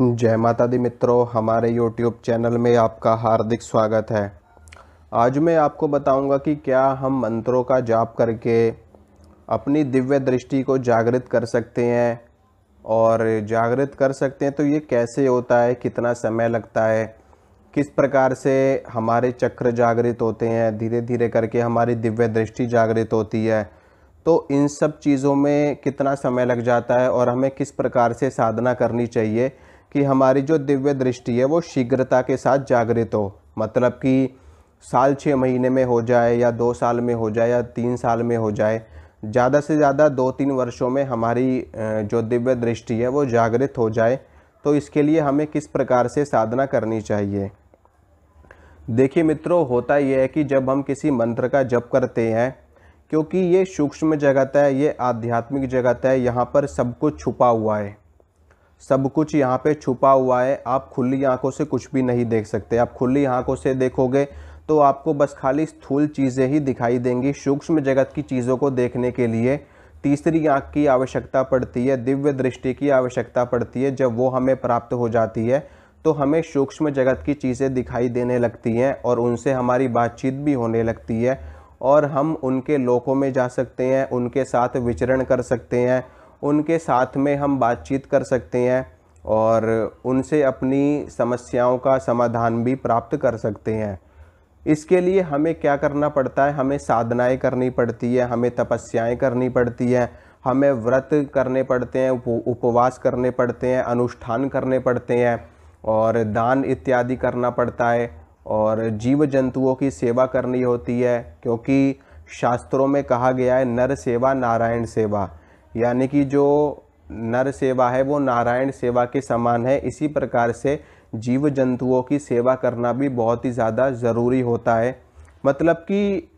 जय माता दी मित्रों, हमारे YouTube चैनल में आपका हार्दिक स्वागत है। आज मैं आपको बताऊंगा कि क्या हम मंत्रों का जाप करके अपनी दिव्य दृष्टि को जागृत कर सकते हैं, और जागृत कर सकते हैं तो ये कैसे होता है, कितना समय लगता है, किस प्रकार से हमारे चक्र जागृत होते हैं, धीरे धीरे करके हमारी दिव्य दृष्टि जागृत होती है। तो इन सब चीज़ों में कितना समय लग जाता है और हमें किस प्रकार से साधना करनी चाहिए कि हमारी जो दिव्य दृष्टि है वो शीघ्रता के साथ जागृत हो। मतलब कि साल 6 महीने में हो जाए या 2 साल में हो जाए या 3 साल में हो जाए, ज़्यादा से ज़्यादा 2-3 वर्षों में हमारी जो दिव्य दृष्टि है वो जागृत हो जाए। तो इसके लिए हमें किस प्रकार से साधना करनी चाहिए। देखिए मित्रों, होता यह है कि जब हम किसी मंत्र का जप करते हैं, क्योंकि ये सूक्ष्म जगत है, ये आध्यात्मिक जगत है, यहाँ पर सब कुछ छुपा हुआ है, सब कुछ यहाँ पे छुपा हुआ है। आप खुली आंखों से कुछ भी नहीं देख सकते। आप खुली आंखों से देखोगे तो आपको बस खाली स्थूल चीज़ें ही दिखाई देंगी। सूक्ष्म जगत की चीज़ों को देखने के लिए तीसरी आंख की आवश्यकता पड़ती है, दिव्य दृष्टि की आवश्यकता पड़ती है। जब वो हमें प्राप्त हो जाती है तो हमें सूक्ष्म जगत की चीज़ें दिखाई देने लगती हैं और उनसे हमारी बातचीत भी होने लगती है, और हम उनके लोकों में जा सकते हैं, उनके साथ विचरण कर सकते हैं, उनके साथ में हम बातचीत कर सकते हैं और उनसे अपनी समस्याओं का समाधान भी प्राप्त कर सकते हैं। इसके लिए हमें क्या करना पड़ता है, हमें साधनाएं करनी पड़ती है, हमें तपस्याएं करनी पड़ती है, हमें व्रत करने पड़ते हैं, उपवास करने पड़ते हैं, अनुष्ठान करने पड़ते हैं और दान इत्यादि करना पड़ता है, और जीव जंतुओं की सेवा करनी होती है। क्योंकि शास्त्रों में कहा गया है नर सेवा नारायण सेवा, यानी कि जो नर सेवा है वो नारायण सेवा के समान है। इसी प्रकार से जीव जंतुओं की सेवा करना भी बहुत ही ज़्यादा ज़रूरी होता है। मतलब कि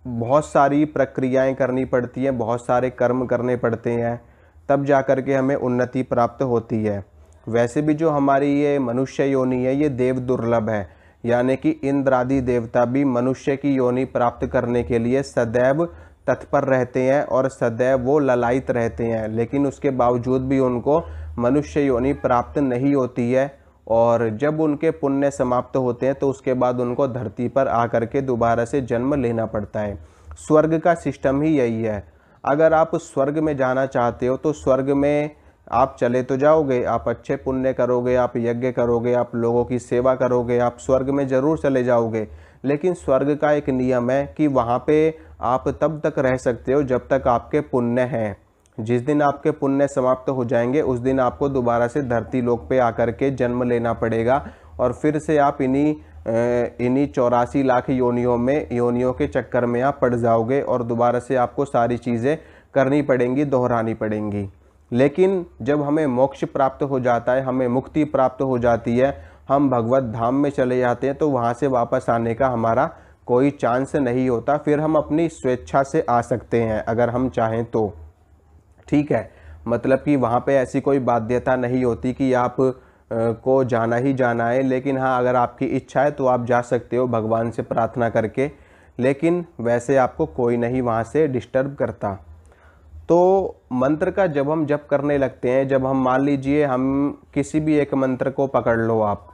बहुत सारी प्रक्रियाएं करनी पड़ती हैं, बहुत सारे कर्म करने पड़ते हैं, तब जा कर के हमें उन्नति प्राप्त होती है। वैसे भी जो हमारी ये मनुष्य योनि है ये देव दुर्लभ है, यानी कि इंद्र आदि देवता भी मनुष्य की योनि प्राप्त करने के लिए सदैव तत्पर रहते हैं और सदैव वो ललायित रहते हैं, लेकिन उसके बावजूद भी उनको मनुष्य योनि प्राप्त नहीं होती है। और जब उनके पुण्य समाप्त होते हैं तो उसके बाद उनको धरती पर आकर के दोबारा से जन्म लेना पड़ता है। स्वर्ग का सिस्टम ही यही है। अगर आप स्वर्ग में जाना चाहते हो तो स्वर्ग में आप चले तो जाओगे, आप अच्छे पुण्य करोगे, आप यज्ञ करोगे, आप लोगों की सेवा करोगे, आप स्वर्ग में ज़रूर चले जाओगे। लेकिन स्वर्ग का एक नियम है कि वहाँ पे आप तब तक रह सकते हो जब तक आपके पुण्य हैं। जिस दिन आपके पुण्य समाप्त हो जाएंगे उस दिन आपको दोबारा से धरती लोक पे आकर के जन्म लेना पड़ेगा, और फिर से आप इन्हीं 84 लाख योनियों के चक्कर में आप पड़ जाओगे और दोबारा से आपको सारी चीज़ें करनी पड़ेंगी, दोहरानी पड़ेंगी। लेकिन जब हमें मोक्ष प्राप्त हो जाता है, हमें मुक्ति प्राप्त हो जाती है, हम भगवत धाम में चले जाते हैं, तो वहाँ से वापस आने का हमारा कोई चांस नहीं होता। फिर हम अपनी स्वेच्छा से आ सकते हैं अगर हम चाहें तो, ठीक है। मतलब कि वहाँ पे ऐसी कोई बाध्यता नहीं होती कि आप को जाना ही जाना है। लेकिन हाँ, अगर आपकी इच्छा है तो आप जा सकते हो भगवान से प्रार्थना करके, लेकिन वैसे आपको कोई नहीं वहाँ से डिस्टर्ब करता। तो मंत्र का जब हम जप करने लगते हैं, जब हम मान लीजिए हम किसी भी एक मंत्र को पकड़ लो, आप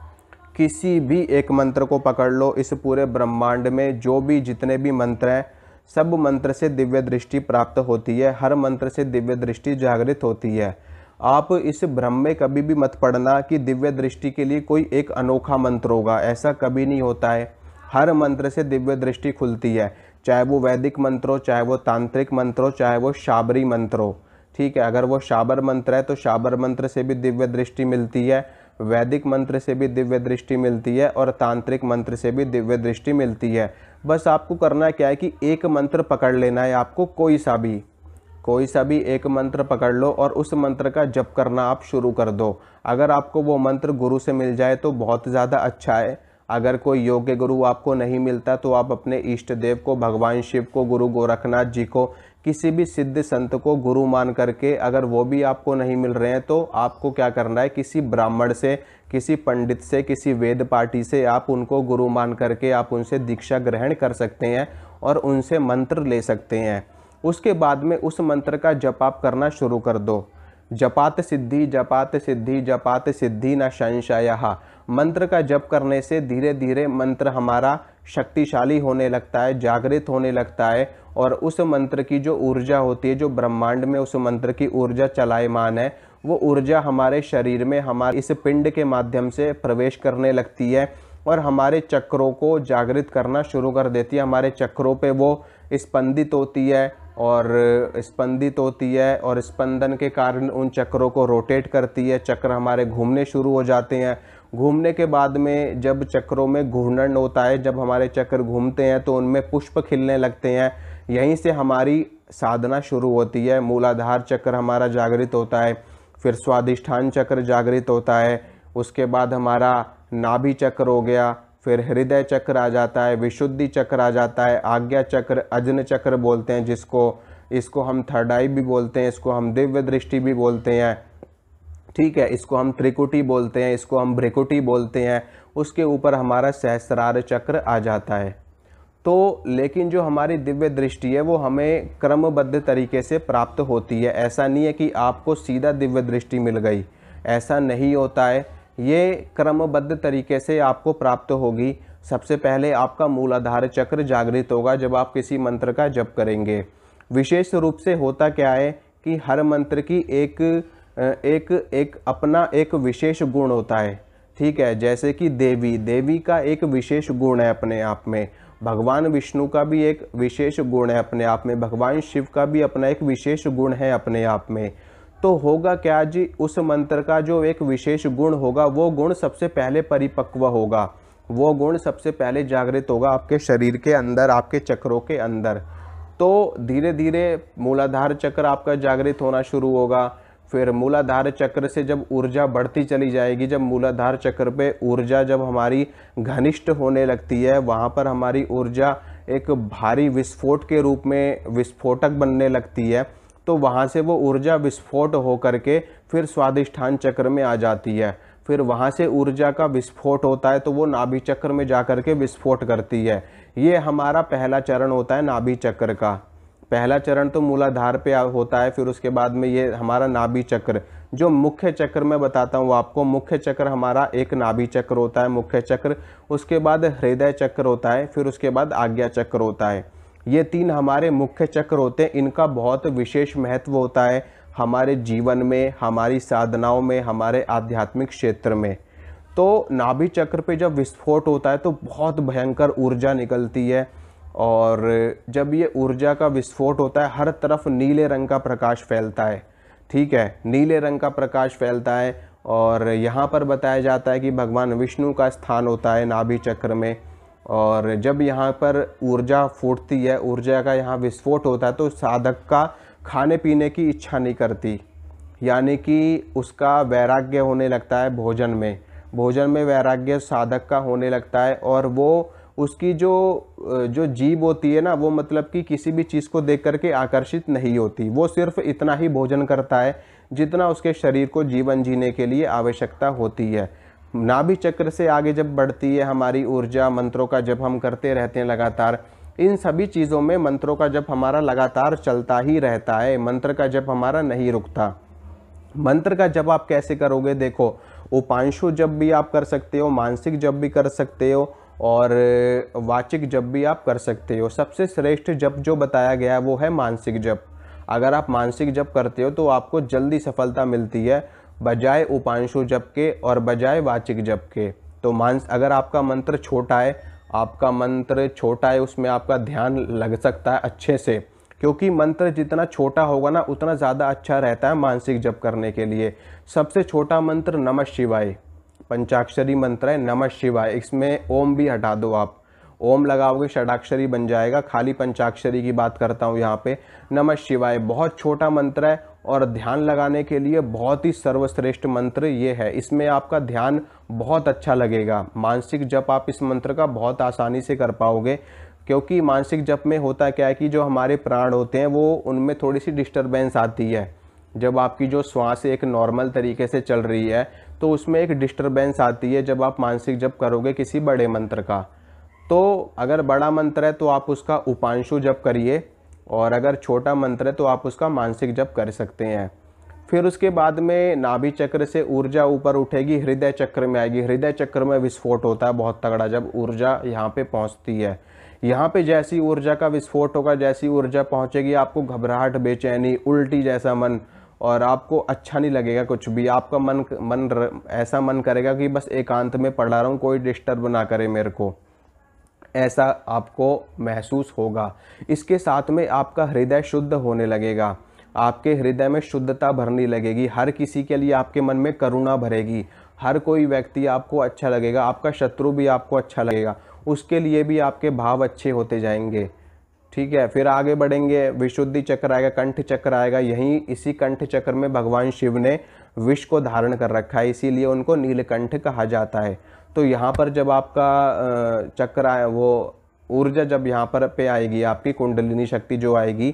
किसी भी एक मंत्र को पकड़ लो, इस पूरे ब्रह्मांड में जो भी जितने भी मंत्र हैं सब मंत्र से दिव्य दृष्टि प्राप्त होती है, हर मंत्र से दिव्य दृष्टि जागृत होती है। आप इस भ्रम में कभी भी मत पड़ना कि दिव्य दृष्टि के लिए कोई एक अनोखा मंत्र होगा, ऐसा कभी नहीं होता है। हर मंत्र से दिव्य दृष्टि खुलती है, चाहे वो वैदिक मंत्र हो, चाहे वो तांत्रिक मंत्र हो, चाहे वो शाबरी मंत्र हो, ठीक है। अगर वो शाबर मंत्र है तो शाबर मंत्र से भी दिव्य दृष्टि मिलती है, वैदिक मंत्र से भी दिव्य दृष्टि मिलती है और तांत्रिक मंत्र से भी दिव्य दृष्टि मिलती है। बस आपको करना क्या है कि एक मंत्र पकड़ लेना है आपको, कोई सा भी एक मंत्र पकड़ लो और उस मंत्र का जप करना आप शुरू कर दो। अगर आपको वो मंत्र गुरु से मिल जाए तो बहुत ज़्यादा अच्छा है। अगर कोई योग्य गुरु आपको नहीं मिलता तो आप अपने इष्ट देव को, भगवान शिव को, गुरु गोरखनाथ जी को, किसी भी सिद्ध संत को गुरु मान करके, अगर वो भी आपको नहीं मिल रहे हैं तो आपको क्या करना है, किसी ब्राह्मण से, किसी पंडित से, किसी वेद पाठी से आप उनको गुरु मान करके आप उनसे दीक्षा ग्रहण कर सकते हैं और उनसे मंत्र ले सकते हैं। उसके बाद में उस मंत्र का जप आप करना शुरू कर दो। जपात सिद्धि जपात सिद्धि जपात सिद्धि न संशयः। मंत्र का जप करने से धीरे धीरे मंत्र हमारा शक्तिशाली होने लगता है, जागृत होने लगता है, और उस मंत्र की जो ऊर्जा होती है, जो ब्रह्मांड में उस मंत्र की ऊर्जा चलायमान है, वो ऊर्जा हमारे शरीर में, हमारे इस पिंड के माध्यम से प्रवेश करने लगती है और हमारे चक्रों को जागृत करना शुरू कर देती है। हमारे चक्रों पे वो स्पंदित होती है और स्पंदन के कारण उन चक्रों को रोटेट करती है। चक्र हमारे घूमने शुरू हो जाते हैं। घूमने के बाद में जब चक्रों में घूर्णन होता है, जब हमारे चक्र घूमते हैं तो उनमें पुष्प खिलने लगते हैं। यहीं से हमारी साधना शुरू होती है। मूलाधार चक्र हमारा जागृत होता है, फिर स्वादिष्ठान चक्र जागृत होता है, उसके बाद हमारा नाभि चक्र हो गया, फिर हृदय चक्र आ जाता है, विशुद्धि चक्र आ जाता है, आज्ञा चक्र, अजन चक्र बोलते हैं जिसको, इसको हम थर्ड आई भी बोलते हैं, इसको हम दिव्य दृष्टि भी बोलते हैं, ठीक है, इसको हम त्रिकुटी बोलते हैं, इसको हम भ्रिकुटी बोलते हैं। उसके ऊपर हमारा सहस्रार चक्र आ जाता है। तो लेकिन जो हमारी दिव्य दृष्टि है वो हमें क्रमबद्ध तरीके से प्राप्त होती है। ऐसा नहीं है कि आपको सीधा दिव्य दृष्टि मिल गई, ऐसा नहीं होता है। ये क्रमबद्ध तरीके से आपको प्राप्त होगी। सबसे पहले आपका मूलाधार चक्र जागृत होगा जब आप किसी मंत्र का जप करेंगे। विशेष रूप से होता क्या है कि हर मंत्र की एक अपना एक विशेष गुण होता है, ठीक है। जैसे कि देवी का एक विशेष गुण है अपने आप में, भगवान विष्णु का भी एक विशेष गुण है अपने आप में, भगवान शिव का भी अपना एक विशेष गुण है अपने आप में। तो होगा क्या जी, उस मंत्र का जो एक विशेष गुण होगा वो गुण सबसे पहले परिपक्व होगा, वो गुण सबसे पहले जागृत होगा आपके शरीर के अंदर, आपके चक्रों के अंदर। तो धीरे धीरे मूलाधार चक्र आपका जागृत होना शुरू होगा। फिर मूलाधार चक्र से जब ऊर्जा बढ़ती चली जाएगी, जब मूलाधार चक्र पे ऊर्जा जब हमारी घनिष्ठ होने लगती है, वहाँ पर हमारी ऊर्जा एक भारी विस्फोट के रूप में विस्फोटक बनने लगती है। तो वहाँ से वो ऊर्जा विस्फोट हो करके फिर स्वादिष्ठान चक्र में आ जाती है। फिर वहाँ से ऊर्जा का विस्फोट होता है तो वो नाभि चक्र में जा कर के विस्फोट करती है। ये हमारा पहला चरण होता है नाभि चक्र का। पहला चरण तो मूलाधार पे होता है, फिर उसके बाद में ये हमारा नाभि चक्र, जो मुख्य चक्र मैं बताता हूँ आपको। मुख्य चक्र हमारा एक नाभि चक्र होता है, मुख्य चक्र, उसके बाद हृदय चक्र होता है, फिर उसके बाद आज्ञा चक्र होता है। ये तीन हमारे मुख्य चक्र होते हैं। इनका बहुत विशेष महत्व होता है हमारे जीवन में, हमारी साधनाओं में, हमारे आध्यात्मिक क्षेत्र में। तो नाभि चक्र पे जब विस्फोट होता है तो बहुत भयंकर ऊर्जा निकलती है, और जब ये ऊर्जा का विस्फोट होता है हर तरफ नीले रंग का प्रकाश फैलता है, ठीक है, नीले रंग का प्रकाश फैलता है। और यहाँ पर बताया जाता है कि भगवान विष्णु का स्थान होता है नाभि चक्र में, और जब यहाँ पर ऊर्जा फूटती है, ऊर्जा का यहाँ विस्फोट होता है, तो साधक का खाने पीने की इच्छा नहीं करती, यानी कि उसका वैराग्य होने लगता है भोजन में वैराग्य साधक का होने लगता है। और वो उसकी जो जीभ होती है ना, वो मतलब कि किसी भी चीज़ को देख करके आकर्षित नहीं होती, वो सिर्फ इतना ही भोजन करता है जितना उसके शरीर को जीवन जीने के लिए आवश्यकता होती है। नाभि चक्र से आगे जब बढ़ती है हमारी ऊर्जा, मंत्रों का जब हम करते रहते हैं लगातार, इन सभी चीज़ों में मंत्रों का जब हमारा लगातार चलता ही रहता है, मंत्र का जब हमारा नहीं रुकता। मंत्र का जब आप कैसे करोगे, देखो, उपांशु जब भी आप कर सकते हो, मानसिक जब भी कर सकते हो, और वाचिक जप भी आप कर सकते हो। सबसे श्रेष्ठ जप जो बताया गया है वो है मानसिक जप। अगर आप मानसिक जप करते हो तो आपको जल्दी सफलता मिलती है बजाय उपांशु जप के और बजाय वाचिक जप के। तो अगर आपका मंत्र छोटा है, उसमें आपका ध्यान लग सकता है अच्छे से, क्योंकि मंत्र जितना छोटा होगा ना उतना ज़्यादा अच्छा रहता है मानसिक जप करने के लिए। सबसे छोटा मंत्र नमः शिवाय, पंचाक्षरी मंत्र है नमः शिवाय। इसमें ओम भी हटा दो, आप ओम लगाओगे षडाक्षरी बन जाएगा, खाली पंचाक्षरी की बात करता हूँ यहाँ पे। नमः शिवाय बहुत छोटा मंत्र है और ध्यान लगाने के लिए बहुत ही सर्वश्रेष्ठ मंत्र ये है। इसमें आपका ध्यान बहुत अच्छा लगेगा। मानसिक जप आप इस मंत्र का बहुत आसानी से कर पाओगे, क्योंकि मानसिक जप में होता क्या है कि जो हमारे प्राण होते हैं वो उनमें थोड़ी सी डिस्टर्बेंस आती है। जब आपकी जो श्वास एक नॉर्मल तरीके से चल रही है तो उसमें एक डिस्टर्बेंस आती है जब आप मानसिक जप करोगे किसी बड़े मंत्र का। तो अगर बड़ा मंत्र है तो आप उसका उपांशु जप करिए, और अगर छोटा मंत्र है तो आप उसका मानसिक जप कर सकते हैं। फिर उसके बाद में नाभि चक्र से ऊर्जा ऊपर उठेगी, हृदय चक्र में आएगी। हृदय चक्र में विस्फोट होता है बहुत तगड़ा, जब ऊर्जा यहाँ पे पहुँचती है। यहाँ पे जैसी ऊर्जा का विस्फोट होगा, जैसी ऊर्जा पहुँचेगी, आपको घबराहट, बेचैनी, उल्टी जैसा मन, और आपको अच्छा नहीं लगेगा कुछ भी। आपका ऐसा मन करेगा कि बस एकांत में पड़ा रहूं, कोई डिस्टर्ब ना करे मेरे को, ऐसा आपको महसूस होगा। इसके साथ में आपका हृदय शुद्ध होने लगेगा, आपके हृदय में शुद्धता भरने लगेगी। हर किसी के लिए आपके मन में करुणा भरेगी, हर कोई व्यक्ति आपको अच्छा लगेगा, आपका शत्रु भी आपको अच्छा लगेगा, उसके लिए भी आपके भाव अच्छे होते जाएंगे। ठीक है, फिर आगे बढ़ेंगे, विशुद्धि चक्र आएगा, कंठ चक्र आएगा। यहीं इसी कंठ चक्र में भगवान शिव ने विष को धारण कर रखा है, इसीलिए उनको नीलकंठ कहा जाता है। तो यहाँ पर जब आपका चक्र आए, वो ऊर्जा जब यहाँ पर पे आएगी, आपकी कुंडलिनी शक्ति जो आएगी,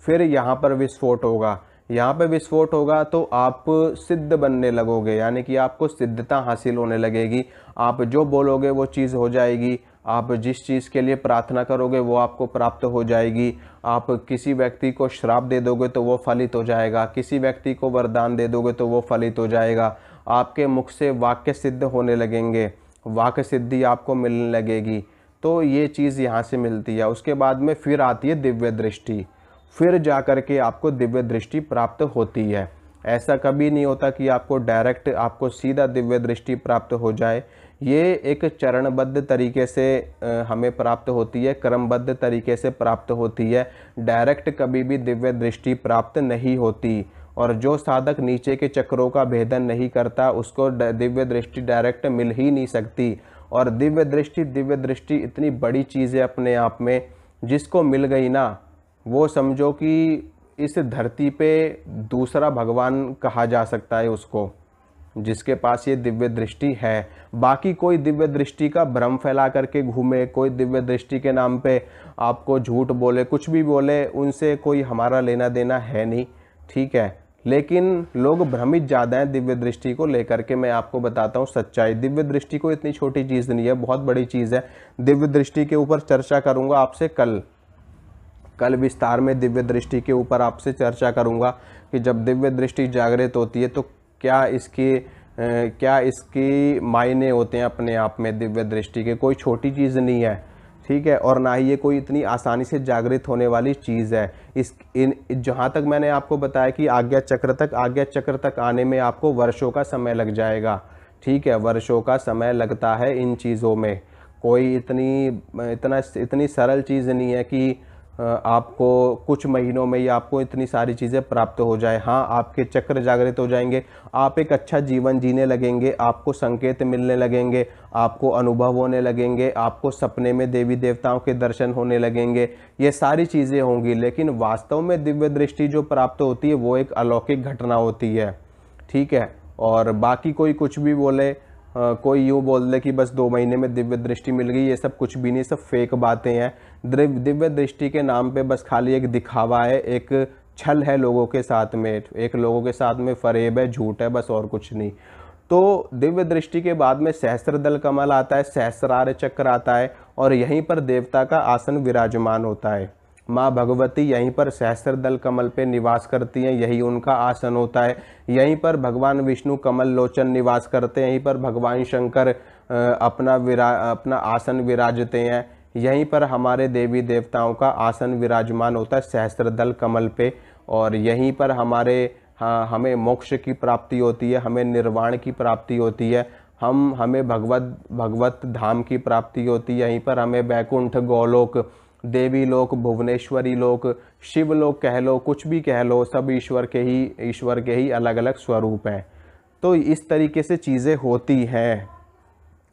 फिर यहाँ पर विस्फोट होगा। यहाँ पे विस्फोट होगा तो आप सिद्ध बनने लगोगे, यानी कि आपको सिद्धता हासिल होने लगेगी। आप जो बोलोगे वो चीज़ हो जाएगी, आप जिस चीज़ के लिए प्रार्थना करोगे वो आपको प्राप्त हो जाएगी। आप किसी व्यक्ति को श्राप दे दोगे तो वो फलित हो जाएगा, किसी व्यक्ति को वरदान दे दोगे तो वो फलित हो जाएगा। आपके मुख से वाक्य सिद्ध होने लगेंगे, वाक्य सिद्धि आपको मिलने लगेगी। तो ये चीज़ यहाँ से मिलती है। उसके बाद में फिर आती है दिव्य दृष्टि, फिर जा कर के आपको दिव्य दृष्टि प्राप्त होती है। ऐसा कभी नहीं होता कि आपको डायरेक्ट, आपको सीधा दिव्य दृष्टि प्राप्त हो जाए। ये एक चरणबद्ध तरीके से हमें प्राप्त होती है, क्रमबद्ध तरीके से प्राप्त होती है। डायरेक्ट कभी भी दिव्य दृष्टि प्राप्त नहीं होती, और जो साधक नीचे के चक्रों का भेदन नहीं करता उसको दिव्य दृष्टि डायरेक्ट मिल ही नहीं सकती। और दिव्य दृष्टि इतनी बड़ी चीज़ है अपने आप में, जिसको मिल गई ना, वो समझो कि इस धरती पे दूसरा भगवान कहा जा सकता है उसको, जिसके पास ये दिव्य दृष्टि है। बाकी कोई दिव्य दृष्टि का भ्रम फैला करके घूमे, कोई दिव्य दृष्टि के नाम पे आपको झूठ बोले, कुछ भी बोले, उनसे कोई हमारा लेना देना है नहीं। ठीक है, लेकिन लोग भ्रमित ज़्यादा हैं दिव्य दृष्टि को लेकर के। मैं आपको बताता हूँ सच्चाई, दिव्य दृष्टि को इतनी छोटी चीज़ नहीं है, बहुत बड़ी चीज़ है। दिव्य दृष्टि के ऊपर चर्चा करूँगा आपसे कल विस्तार में दिव्य दृष्टि के ऊपर आपसे चर्चा करूंगा कि जब दिव्य दृष्टि जागृत होती है तो क्या इसकी मायने होते हैं अपने आप में। दिव्य दृष्टि के कोई छोटी चीज़ नहीं है, ठीक है, और ना ही ये कोई इतनी आसानी से जागृत होने वाली चीज़ है। जहाँ तक मैंने आपको बताया कि आज्ञा चक्र तक आने में आपको वर्षों का समय लग जाएगा। ठीक है, वर्षों का समय लगता है इन चीज़ों में। कोई इतनी सरल चीज़ नहीं है कि आपको कुछ महीनों में ही आपको इतनी सारी चीज़ें प्राप्त हो जाए। हाँ, आपके चक्र जागृत हो जाएंगे, आप एक अच्छा जीवन जीने लगेंगे, आपको संकेत मिलने लगेंगे, आपको अनुभव होने लगेंगे, आपको सपने में देवी देवताओं के दर्शन होने लगेंगे, ये सारी चीज़ें होंगी। लेकिन वास्तव में दिव्य दृष्टि जो प्राप्त होती है वो एक अलौकिक घटना होती है। ठीक है, और बाकी कोई कुछ भी बोले, कोई यूँ बोल दे कि बस 2 महीने में दिव्य दृष्टि मिल गई, ये सब कुछ भी नहीं, सब फेक बातें हैं। दिव्य दृष्टि के नाम पे बस खाली एक दिखावा है, एक छल है लोगों के साथ में, फरेब है, झूठ है, बस और कुछ नहीं। तो दिव्य दृष्टि के बाद में सहस्त्रदल कमल आता है, सहस्रार चक्र आता है, और यहीं पर देवता का आसन विराजमान होता है। माँ भगवती यहीं पर सहस्त्रदल कमल पे निवास करती हैं, यही उनका आसन होता है। यहीं पर भगवान विष्णु कमल लोचन निवास करते हैं, यहीं पर भगवान शंकर अपना आसन विराजते हैं। यहीं पर हमारे देवी देवताओं का आसन विराजमान होता है सहस्त्रदल कमल पे, और यहीं पर हमें मोक्ष की प्राप्ति होती है, हमें निर्वाण की प्राप्ति होती है, हमें भगवत धाम की प्राप्ति होती है। यहीं पर हमें वैकुंठ, गोलोक, देवी लोक, भुवनेश्वरी लोक, शिव लोक कह लो, कुछ भी कह लो, सब ईश्वर के ही अलग अलग स्वरूप हैं। तो इस तरीके से चीज़ें होती हैं,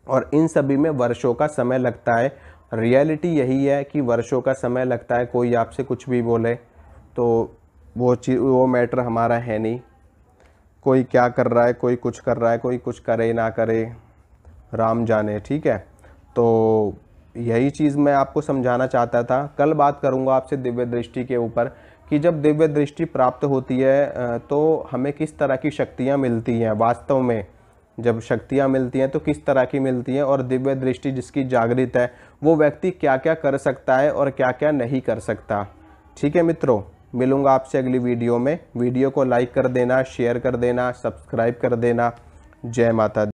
और इन सभी में वर्षों का समय लगता है। रियलिटी यही है कि वर्षों का समय लगता है। कोई आपसे कुछ भी बोले तो वो मैटर हमारा है नहीं। कोई क्या कर रहा है, कोई कुछ कर रहा है, कोई कुछ करे ना करे, राम जाने। ठीक है, तो यही चीज़ मैं आपको समझाना चाहता था। कल बात करूंगा आपसे दिव्य दृष्टि के ऊपर कि जब दिव्य दृष्टि प्राप्त होती है तो हमें किस तरह की शक्तियां मिलती हैं। वास्तव में जब शक्तियां मिलती हैं तो किस तरह की मिलती हैं, और दिव्य दृष्टि जिसकी जागृत है वो व्यक्ति क्या क्या कर सकता है और क्या क्या नहीं कर सकता। ठीक है मित्रों, मिलूँगा आपसे अगली वीडियो में। वीडियो को लाइक कर देना, शेयर कर देना, सब्सक्राइब कर देना। जय माता दी।